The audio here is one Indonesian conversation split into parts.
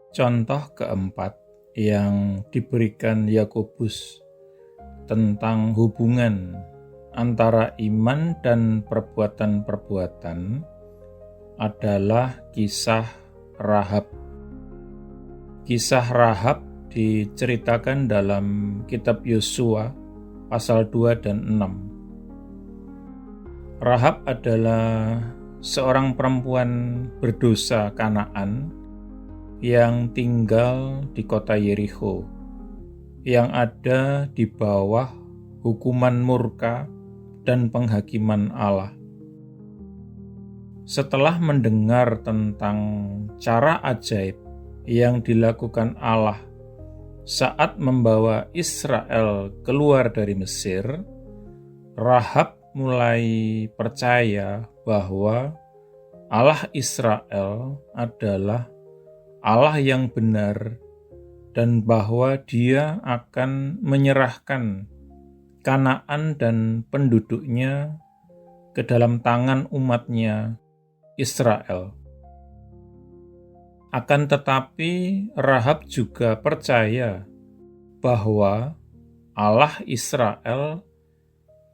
Contoh keempat yang diberikan Yakobus tentang hubungan antara iman dan perbuatan-perbuatan adalah kisah Rahab. Kisah Rahab diceritakan dalam kitab Yosua pasal 2 dan 6. Rahab adalah seorang perempuan berdosa Kanaan yang tinggal di kota Yerikho, yang ada di bawah hukuman murka dan penghakiman Allah. Setelah mendengar tentang cara ajaib yang dilakukan Allah saat membawa Israel keluar dari Mesir, Rahab mulai percaya bahwa Allah Israel adalah Allah yang benar dan bahwa Dia akan menyerahkan Kanaan dan penduduknya ke dalam tangan umatnya Israel. Akan tetapi Rahab juga percaya bahwa Allah Israel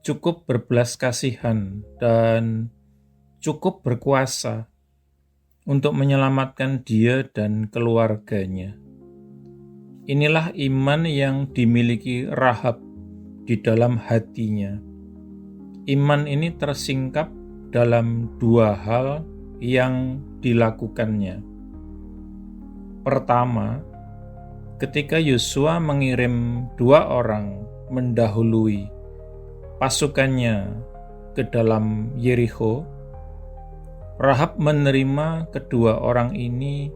cukup berbelas kasihan dan cukup berkuasa untuk menyelamatkan dia dan keluarganya. Inilah iman yang dimiliki Rahab di dalam hatinya. Iman ini tersingkap dalam dua hal yang dilakukannya. Pertama, ketika Yosua mengirim 2 orang mendahului pasukannya ke dalam Yerikho, Rahab menerima kedua orang ini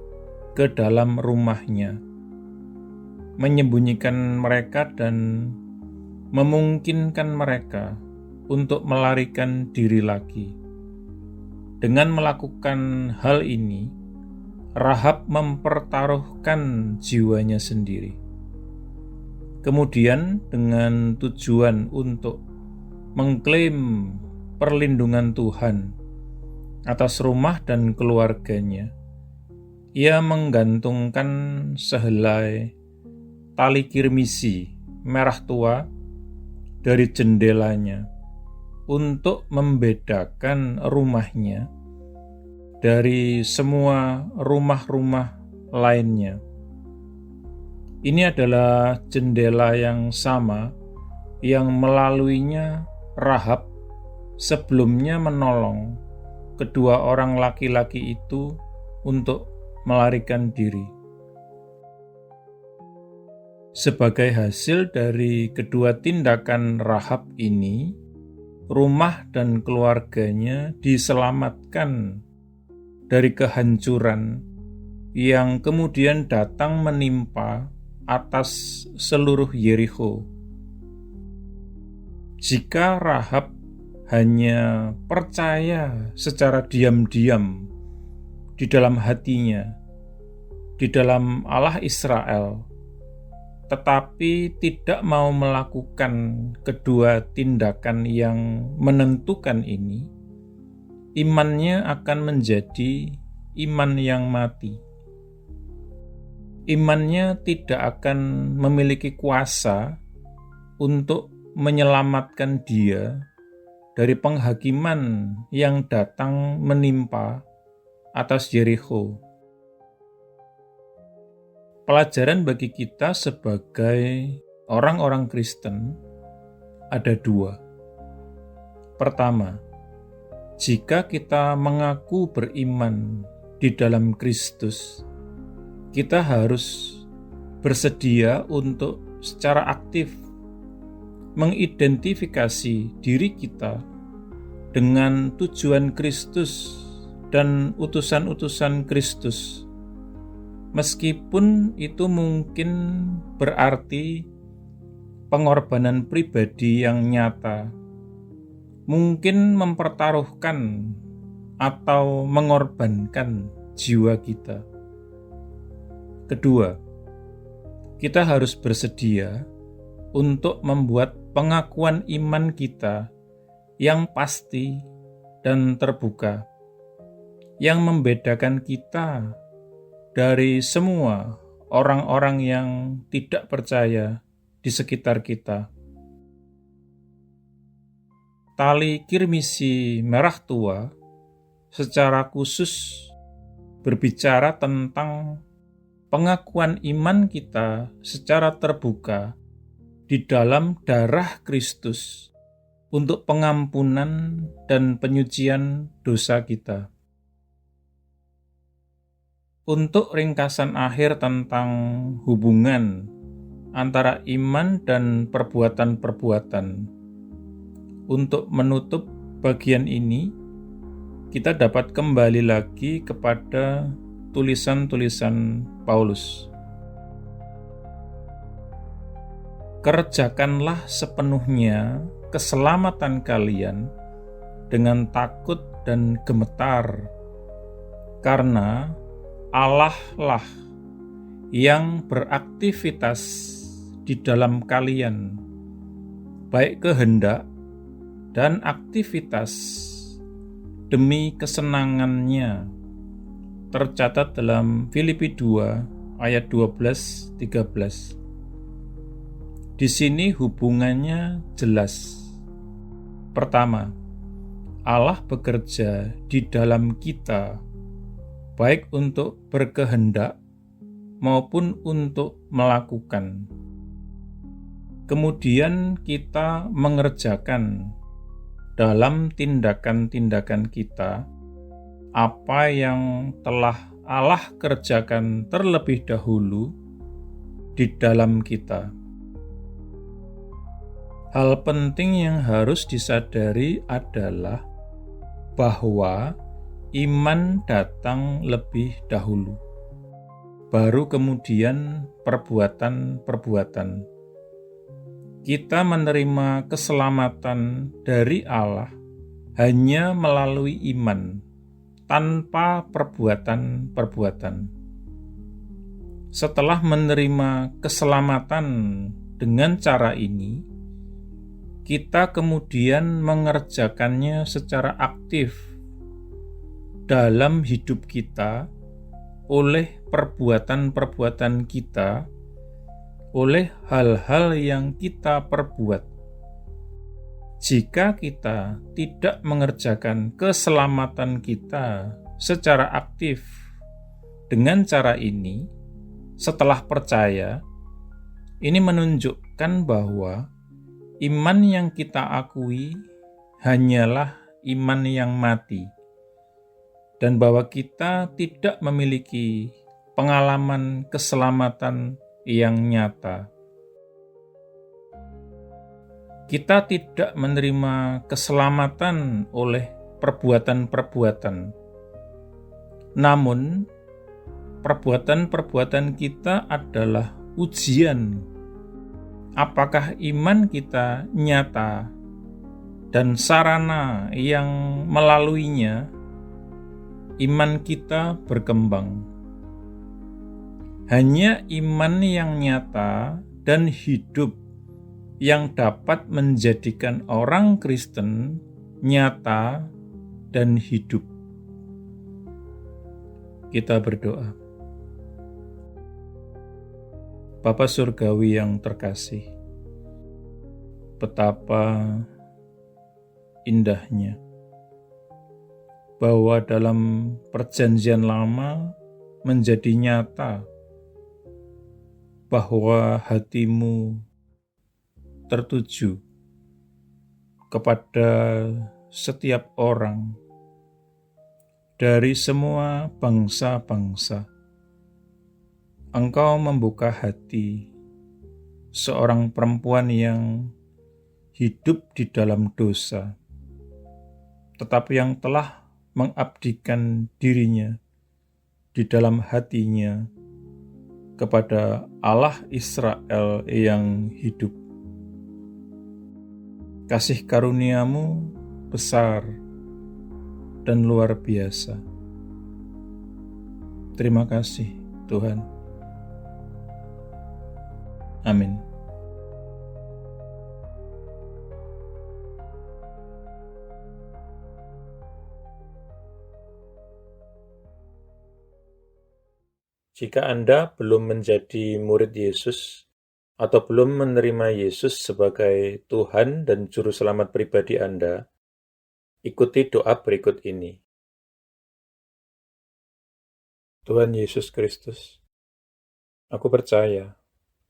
ke dalam rumahnya, menyembunyikan mereka dan memungkinkan mereka untuk melarikan diri lagi. Dengan melakukan hal ini, Rahab mempertaruhkan jiwanya sendiri. Kemudian dengan tujuan untuk mengklaim perlindungan Tuhan atas rumah dan keluarganya, ia menggantungkan sehelai tali kirmisi merah tua dari jendelanya untuk membedakan rumahnya dari semua rumah-rumah lainnya. Ini adalah jendela yang sama yang melaluinya Rahab sebelumnya menolong kedua orang laki-laki itu untuk melarikan diri. Sebagai hasil dari kedua tindakan Rahab ini, rumah dan keluarganya diselamatkan dari kehancuran yang kemudian datang menimpa atas seluruh Yerikho. Jika Rahab hanya percaya secara diam-diam di dalam hatinya, di dalam Allah Israel, tetapi tidak mau melakukan kedua tindakan yang menentukan ini, imannya akan menjadi iman yang mati. Imannya tidak akan memiliki kuasa untuk menyelamatkan dia dari penghakiman yang datang menimpa atas Yerikho. Pelajaran bagi kita sebagai orang-orang Kristen ada 2. Pertama, jika kita mengaku beriman di dalam Kristus, kita harus bersedia untuk secara aktif mengidentifikasi diri kita dengan tujuan Kristus dan utusan-utusan Kristus, meskipun itu mungkin berarti pengorbanan pribadi yang nyata, mungkin mempertaruhkan atau mengorbankan jiwa kita. Kedua, kita harus bersedia untuk membuat pengakuan iman kita yang pasti dan terbuka. yang membedakan kita dari semua orang-orang yang tidak percaya di sekitar kita. Tali kirmisi merah tua secara khusus berbicara tentang pengakuan iman kita secara terbuka di dalam darah Kristus untuk pengampunan dan penyucian dosa kita. Untuk ringkasan akhir tentang hubungan antara iman dan perbuatan-perbuatan, untuk menutup bagian ini, kita dapat kembali lagi kepada tulisan-tulisan Paulus. Kerjakanlah sepenuhnya keselamatan kalian dengan takut dan gemetar, karena Allah lah yang beraktivitas di dalam kalian, baik kehendak dan aktivitas demi kesenangannya, tercatat dalam Filipi 2 ayat 12-13. Di sini hubungannya jelas. Pertama, Allah bekerja di dalam kita, baik untuk berkehendak maupun untuk melakukan. Kemudian kita mengerjakan dalam tindakan-tindakan kita apa yang telah Allah kerjakan terlebih dahulu di dalam kita. Hal penting yang harus disadari adalah bahwa iman datang lebih dahulu, baru kemudian perbuatan-perbuatan. Kita menerima keselamatan dari Allah hanya melalui iman, tanpa perbuatan-perbuatan. Setelah menerima keselamatan dengan cara ini, kita kemudian mengerjakannya secara aktif dalam hidup kita oleh perbuatan-perbuatan kita, oleh hal-hal yang kita perbuat. Jika kita tidak mengerjakan keselamatan kita secara aktif dengan cara ini, setelah percaya, ini menunjukkan bahwa iman yang kita akui hanyalah iman yang mati, dan bahwa kita tidak memiliki pengalaman keselamatan yang nyata. Kita tidak menerima keselamatan oleh perbuatan-perbuatan, namun perbuatan-perbuatan kita adalah ujian apakah iman kita nyata dan sarana yang melaluinya iman kita berkembang. Hanya iman yang nyata dan hidup yang dapat menjadikan orang Kristen nyata dan hidup. Kita berdoa. Bapa Surgawi yang terkasih, betapa indahnya bahwa dalam perjanjian lama menjadi nyata bahwa hatimu tertuju kepada setiap orang dari semua bangsa-bangsa. Engkau membuka hati seorang perempuan yang hidup di dalam dosa, tetapi yang telah mengabdikan dirinya di dalam hatinya kepada Allah Israel yang hidup. Kasih karuniamu besar dan luar biasa. Terima kasih Tuhan. Amin. Jika Anda belum menjadi murid Yesus atau belum menerima Yesus sebagai Tuhan dan Juru Selamat pribadi Anda, ikuti doa berikut ini. Tuhan Yesus Kristus, aku percaya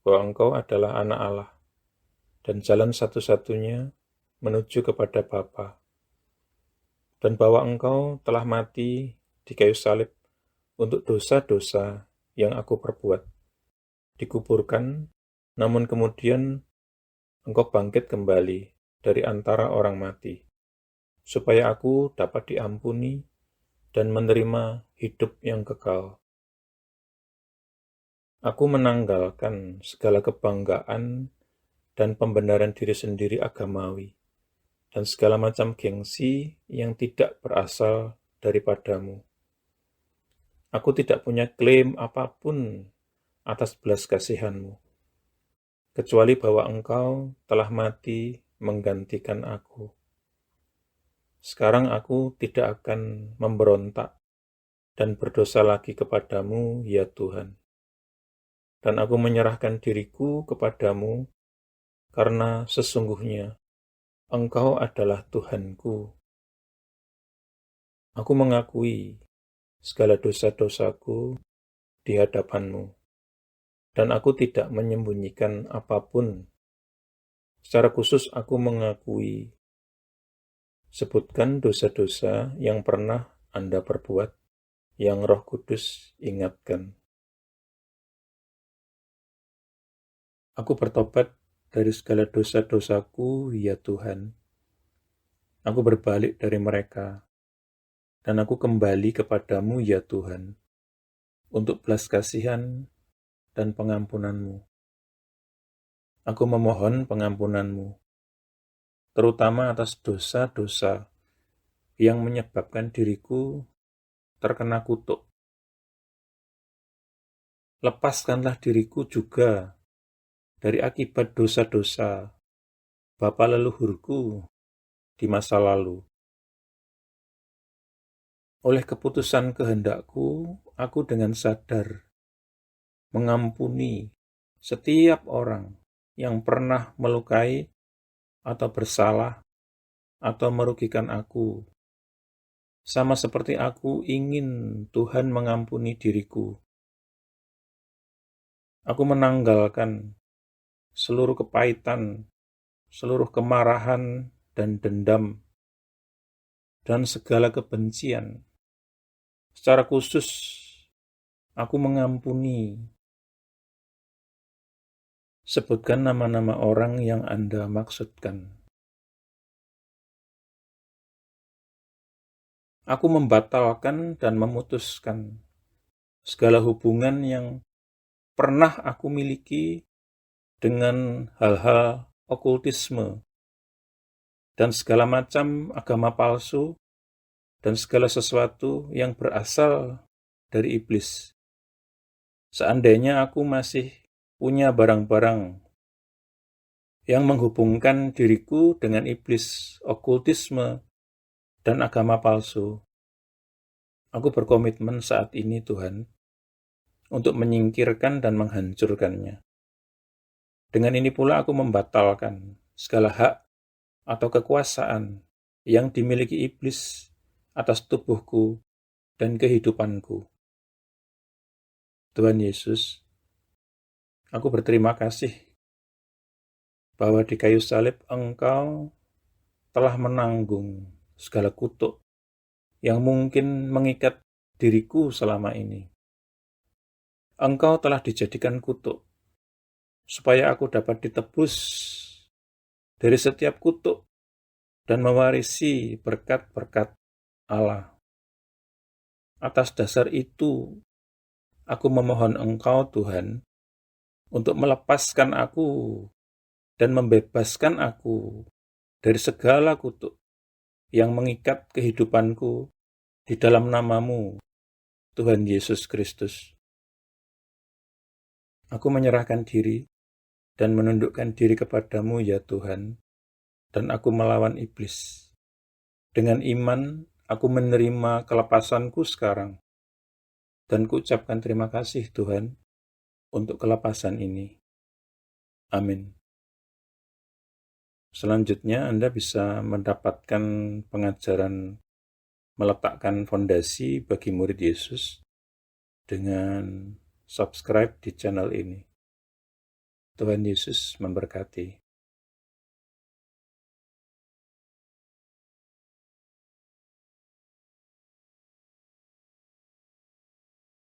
bahwa Engkau adalah anak Allah dan jalan satu-satunya menuju kepada Bapa, dan bahwa Engkau telah mati di kayu salib untuk dosa-dosa yang aku perbuat, dikuburkan, namun kemudian Engkau bangkit kembali dari antara orang mati, supaya aku dapat diampuni dan menerima hidup yang kekal. Aku menanggalkan segala kebanggaan dan pembenaran diri sendiri agamawi, dan segala macam gengsi yang tidak berasal daripadamu. Aku tidak punya klaim apapun atas belas kasihan-Mu, kecuali bahwa Engkau telah mati menggantikan aku. Sekarang aku tidak akan memberontak dan berdosa lagi kepadamu, ya Tuhan. Dan aku menyerahkan diriku kepadamu, karena sesungguhnya Engkau adalah Tuhanku. Aku mengakui segala dosa-dosaku di hadapan-Mu, dan aku tidak menyembunyikan apapun. Secara khusus aku mengakui, sebutkan dosa-dosa yang pernah Anda perbuat, yang Roh Kudus ingatkan. Aku bertobat dari segala dosa-dosaku, ya Tuhan. Aku berbalik dari mereka, dan aku kembali kepadamu, ya Tuhan, untuk belas kasihan dan pengampunan-Mu. Aku memohon pengampunan-Mu, terutama atas dosa-dosa yang menyebabkan diriku terkena kutuk. Lepaskanlah diriku juga dari akibat dosa-dosa bapa leluhurku di masa lalu. Oleh keputusan kehendakku, aku dengan sadar mengampuni setiap orang yang pernah melukai atau bersalah atau merugikan aku, sama seperti aku ingin Tuhan mengampuni diriku. Aku menanggalkan seluruh kepahitan, seluruh kemarahan dan dendam, dan segala kebencian. Secara khusus, aku mengampuni. Sebutkan nama-nama orang yang Anda maksudkan. Aku membatalkan dan memutuskan segala hubungan yang pernah aku miliki dengan hal-hal okultisme dan segala macam agama palsu dan segala sesuatu yang berasal dari iblis. Seandainya aku masih punya barang-barang yang menghubungkan diriku dengan iblis, okultisme, dan agama palsu, aku berkomitmen saat ini, Tuhan, untuk menyingkirkan dan menghancurkannya. Dengan ini pula aku membatalkan segala hak atau kekuasaan yang dimiliki iblis atas tubuhku dan kehidupanku. Tuhan Yesus, aku berterima kasih bahwa di kayu salib Engkau telah menanggung segala kutuk yang mungkin mengikat diriku selama ini. Engkau telah dijadikan kutuk, supaya aku dapat ditebus dari setiap kutuk dan mewarisi berkat-berkat Allah. Atas dasar itu, aku memohon Engkau, Tuhan, untuk melepaskan aku dan membebaskan aku dari segala kutuk yang mengikat kehidupanku di dalam nama-Mu, Tuhan Yesus Kristus. Aku menyerahkan diri dan menundukkan diri kepadamu, ya Tuhan, dan aku melawan iblis. Dengan iman, aku menerima kelepasanku sekarang, Dan kuucapkan terima kasih Tuhan untuk kelepasan ini. Amin. Selanjutnya Anda bisa mendapatkan pengajaran meletakkan fondasi bagi murid Yesus dengan subscribe di channel ini. Tuhan Yesus memberkati.